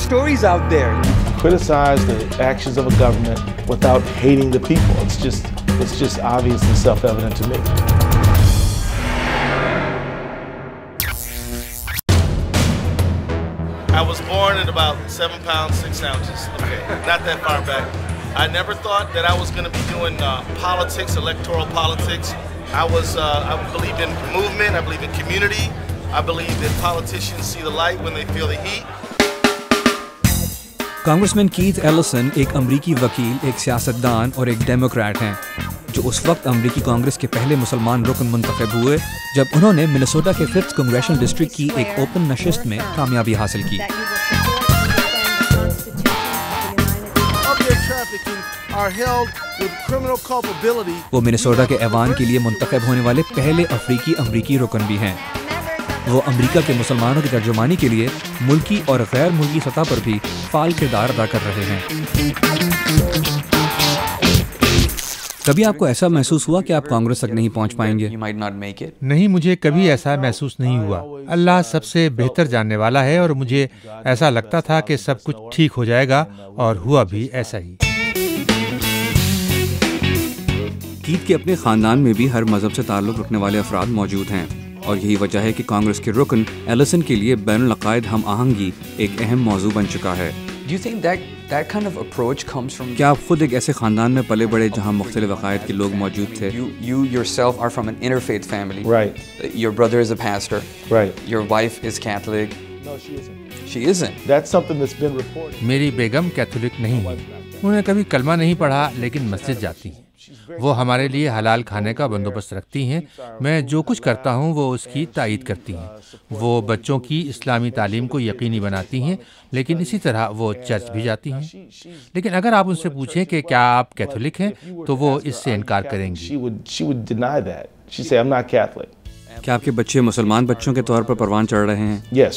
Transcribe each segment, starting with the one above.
stories out there. Criticize the actions of a government without hating the people. It's just obvious and self-evident to me. I was born at about 7 pounds 6 ounces. Okay, not that far back. I never thought that I was going to be doing politics, electoral politics. I believe in movement. I believe in community. I believe that politicians see the light when they feel the heat. Congressman Keith Ellison ایک امریکی وکیل، ایک سیاستدان اور ایک Democrat ہیں جو اس وقت امریکی کانگریس کے پہلے مسلمان رکن منتخب ہوئے جب انہوں نے منیسوٹا کے 5th کنگریشنل ڈسٹرکٹ کی ایک اوپن نشست میں کامیابی حاصل کی۔ وہ منیسوٹا کے ایوان کے لیے منتخب ہونے والے پہلے امریکی رکن بھی ہیں۔ وہ امریکہ کے مسلمانوں کی ترجمانی کے لیے ملکی اور غیر ملکی سطح پر بھی فعال کردار ادا کر رہے ہیں۔ کبھی آپ کو ایسا محسوس ہوا کہ آپ کانگریس تک نہیں پہنچ پائیں گے؟ نہیں، مجھے کبھی ایسا محسوس نہیں ہوا۔ اللہ سب سے بہتر جاننے والا ہے اور مجھے ایسا لگتا تھا کہ سب کچھ ٹھیک ہو جائے گا اور ہوا بھی ایسا ہی۔ کیتھ کے اپنے خاندان میں بھی ہر مذہب سے تعلق رکھنے والے افراد موجود ہیں اور یہی وجہ ہے کہ کانگریس کے رکن ایلسن کے لیے بین العقائد ہم آہنگی ایک اہم موضوع بن چکا ہے۔ کیا آپ خود ایک ایسے خاندان میں پلے بڑے جہاں مختلف عقائد کے لوگ موجود تھے؟ You yourself are from an interfaith family. Right. Your brother is a pastor. Right. Your wife is Catholic. No, she isn't. She isn't. That's something that's been reported. میری بیگم کیتھولک نہیں ہے، انہوں نے کبھی کلمہ نہیں پڑھا لیکن مسجد جاتی ہیں۔ وہ ہمارے لیے حلال کھانے کا بندوبست رکھتی ہیں، میں جو کچھ کرتا ہوں وہ اس کی تائید کرتی ہیں۔ وہ بچوں کی اسلامی تعلیم کو یقینی بناتی ہیں لیکن اسی طرح وہ چرچ بھی جاتی ہیں۔ لیکن اگر آپ ان سے پوچھیں کہ کیا آپ کیتھولک ہیں تو وہ اس سے انکار کریں گی۔ She would deny that. She'd say, I'm not Catholic. کیا آپ کے بچے مسلمان بچوں کے طور پر پروان چڑھ رہے ہیں؟ Yes.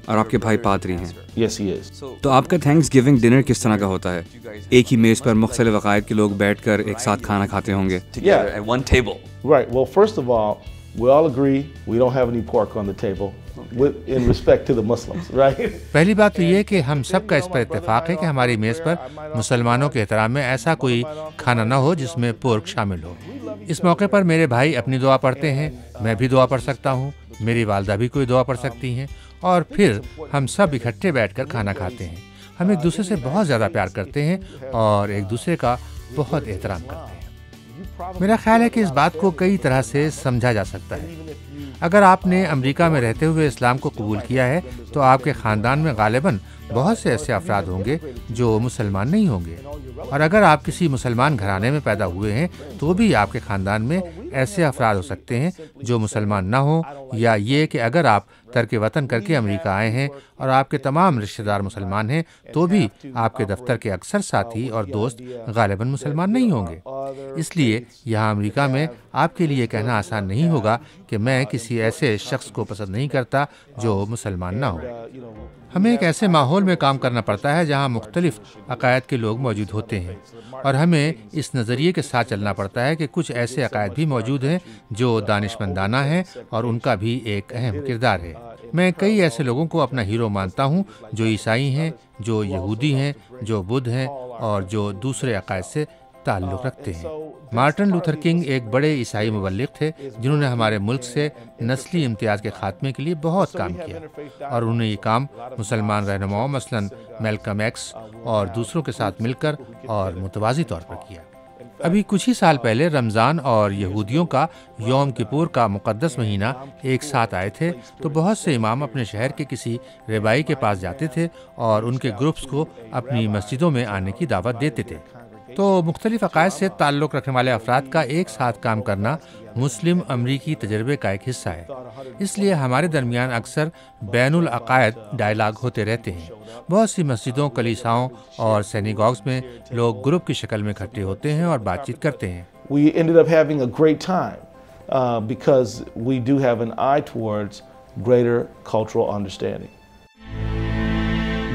اور آپ کے بھائی پادری ہیں؟ Yes, he is. تو آپ کا تھینکس گیونگ ڈنر کس طرح کا ہوتا ہے؟ ایک ہی میز پر مختلف عقائد کے لوگ بیٹھ کر ایک ساتھ کھانا کھاتے ہوں گے؟ Together at one table. Right. Well, first of all, we all agree we don't have any pork on the table in respect to the Muslims, right? پہلی بات تو یہ کہ ہم سب کا اس پر اتفاق ہے کہ ہماری میز پر مسلمانوں کے احترام میں ایسا کوئی کھانا نہ ہو جس میں پورک شامل ہو۔ اس موقع پر میرے بھائی اپنی دعا پڑھتے ہیں، میں بھی دعا پڑھ سکتا ہوں، میری والدہ بھی کوئی دعا پڑھ سکتی ہیں اور پھر ہم سب اکٹھے بیٹھ کر کھانا کھاتے ہیں۔ ہم ایک دوسرے سے بہت زیادہ پیار کرتے ہیں اور ایک دوسرے کا بہت احترام کرتے ہیں۔ میرا خیال ہے کہ اس بات کو کئی طرح سے سمجھا جا سکتا ہے۔ اگر آپ نے امریکہ میں رہتے ہوئے اسلام کو قبول کیا ہے تو آپ کے خاندان میں غالباً بہت سے ایسے افراد ہوں گے جو مسلمان نہیں ہوں گے، اور اگر آپ کسی مسلمان گھرانے میں پیدا ہوئے ہیں تو بھی آپ کے خاندان میں ایسے افراد ہو سکتے ہیں جو مسلمان نہ ہوں، یا یہ کہ اگر آپ ترک وطن کر کے امریکہ آئے ہیں اور آپ کے تمام رشتہ دار مسلمان ہیں تو بھی آپ کے دفتر کے اکثر ساتھی اور دوست غالباً مسلمان نہیں ہوں گے۔ اس لیے یہاں امریکہ میں آپ کے لیے کہنا آسان نہیں ہوگا کہ میں کسی ایسے شخص کو پسند نہیں کرتا جو مسلمان نہ ہو۔ ہمیں ایک ایسے ماحول میں کام کرنا پڑتا ہے جہاں مختلف عقائد کے لوگ موجود ہوتے ہیں، اور ہمیں اس نظریے کے ساتھ چلنا پڑتا ہے کہ کچھ ایسے عقائد بھی موجود ہیں جو دانشمندانہ ہیں اور ان کا بھی ایک اہم کردار ہے۔ میں کئی ایسے لوگوں کو اپنا ہیرو مانتا ہوں جو عیسائی ہیں، جو یہودی ہیں، جو بدھ ہیں اور جو دوسرے عقائد سے تعلق رکھتے ہیں۔ مارٹن لوتھر کنگ ایک بڑے عیسائی مبلغ تھے جنہوں نے ہمارے ملک سے نسلی امتیاز کے خاتمے کے لیے بہت کام کیا، اور انہوں نے یہ کام مسلمان رہنماؤں مثلاً میلکم ایکس اور دوسروں کے ساتھ مل کر اور متوازی طور پر کیا۔ ابھی کچھ ہی سال پہلے رمضان اور یہودیوں کا یوم کپور کا مقدس مہینہ ایک ساتھ آئے تھے تو بہت سے امام اپنے شہر کے کسی ربائی کے پاس جاتے تھے اور ان کے گروپس کو اپنی مسجدوں میں آنے کی دعوت دیتے تھے۔ تو مختلف عقائد سے تعلق رکھنے والے افراد کا ایک ساتھ کام کرنا مسلم امریکی تجربے کا ایک حصہ ہے، اس لیے ہمارے درمیان اکثر بین العقائد ڈائلاگ ہوتے رہتے ہیں۔ بہت سی مسجدوں، کلیساؤں اور سینیگاگز میں لوگ گروپ کی شکل میں اکٹھے ہوتے ہیں اور بات چیت کرتے ہیں۔ We ended up having a great time because we do have an eye towards greater cultural understanding.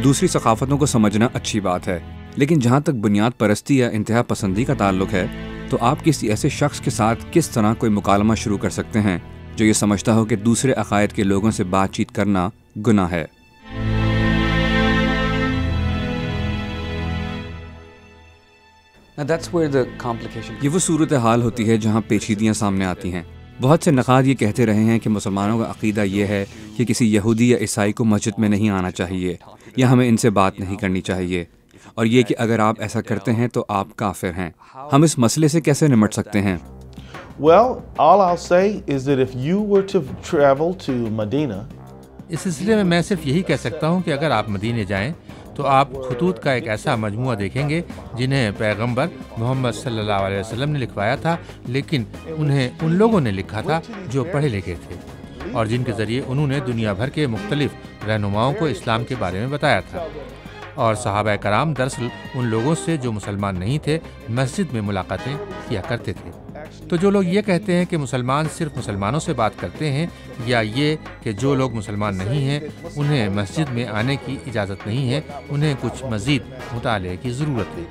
دوسری ثقافتوں کو سمجھنا اچھی بات ہے، لیکن جہاں تک بنیاد پرستی یا انتہا پسندی کا تعلق ہے تو آپ کسی ایسے شخص کے ساتھ کس طرح کوئی مکالمہ شروع کر سکتے ہیں جو یہ سمجھتا ہو کہ دوسرے عقائد کے لوگوں سے بات چیت کرنا گناہ ہے؟ Now that's where the complication. یہ وہ صورتحال ہوتی ہے جہاں پیچیدگیاں سامنے آتی ہیں. بہت سے نقاد یہ کہتے رہے ہیں کہ مسلمانوں کا عقیدہ یہ ہے کہ کسی یہودی یا عیسائی کو مسجد میں نہیں آنا چاہیے یا ہمیں ان سے بات نہیں کرنی چاہیے، اور یہ کہ اگر آپ ایسا کرتے ہیں تو آپ کافر ہیں. ہم اس مسئلے سے کیسے نمٹ سکتے ہیں؟ Well, all I'll say is that if you were to travel to Medina, اس سلسلے میں صرف یہی کہہ سکتا ہوں کہ اگر آپ مدینے جائیں تو آپ خطوط کا ایک ایسا مجموعہ دیکھیں گے جنہیں پیغمبر محمد صلی اللہ علیہ وسلم نے لکھوایا تھا، لیکن انہیں ان لوگوں نے لکھا تھا جو پڑھے لکھے تھے اور جن کے ذریعے انہوں نے دنیا بھر کے مختلف رہنماؤں کو اسلام کے بارے میں بتایا تھا. اور صحابہ کرام دراصل ان لوگوں سے جو مسلمان نہیں تھے مسجد میں ملاقاتیں کیا کرتے تھے. تو جو لوگ یہ کہتے ہیں کہ مسلمان صرف مسلمانوں سے بات کرتے ہیں، یا یہ کہ جو لوگ مسلمان نہیں ہیں انہیں مسجد میں آنے کی اجازت نہیں ہے، انہیں کچھ مزید مطالعے کی ضرورت ہے.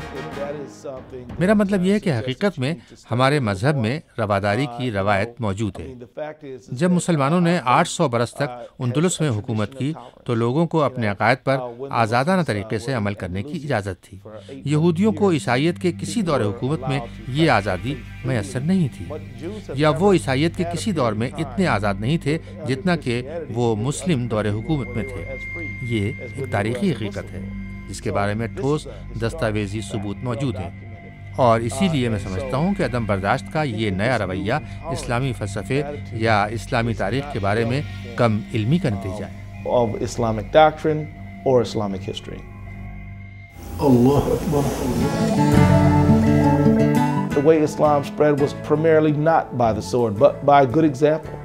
میرا مطلب یہ ہے کہ حقیقت میں ہمارے مذہب میں رواداری کی روایت موجود ہے. جب مسلمانوں نے 800 برس تک اندلس میں حکومت کی تو لوگوں کو اپنے عقائد پر آزادانہ طریقے سے عمل کرنے کی اجازت تھی. یہودیوں کو عیسائیت کے کسی دور حکومت میں یہ آزادی میسر نہیں تھی، یا وہ عیسائیت کے کسی دور میں اتنے آزاد نہیں تھے جتنا کہ وہ مسلم دور حکومت میں تھے. یہ ایک تاریخی حقیقت ہے جس کے بارے میں ٹھوس دستاویزی ثبوت موجود ہیں، اور اسی لیے میں سمجھتا ہوں کہ عدم برداشت کا یہ نیا رویہ اسلامی فلسفے یا اسلامی تاریخ کے بارے میں کم علمی کا نتیجہ ہے. of Islamic doctrine or Islamic history. The way Islam spread was primarily not by the sword, but by good example.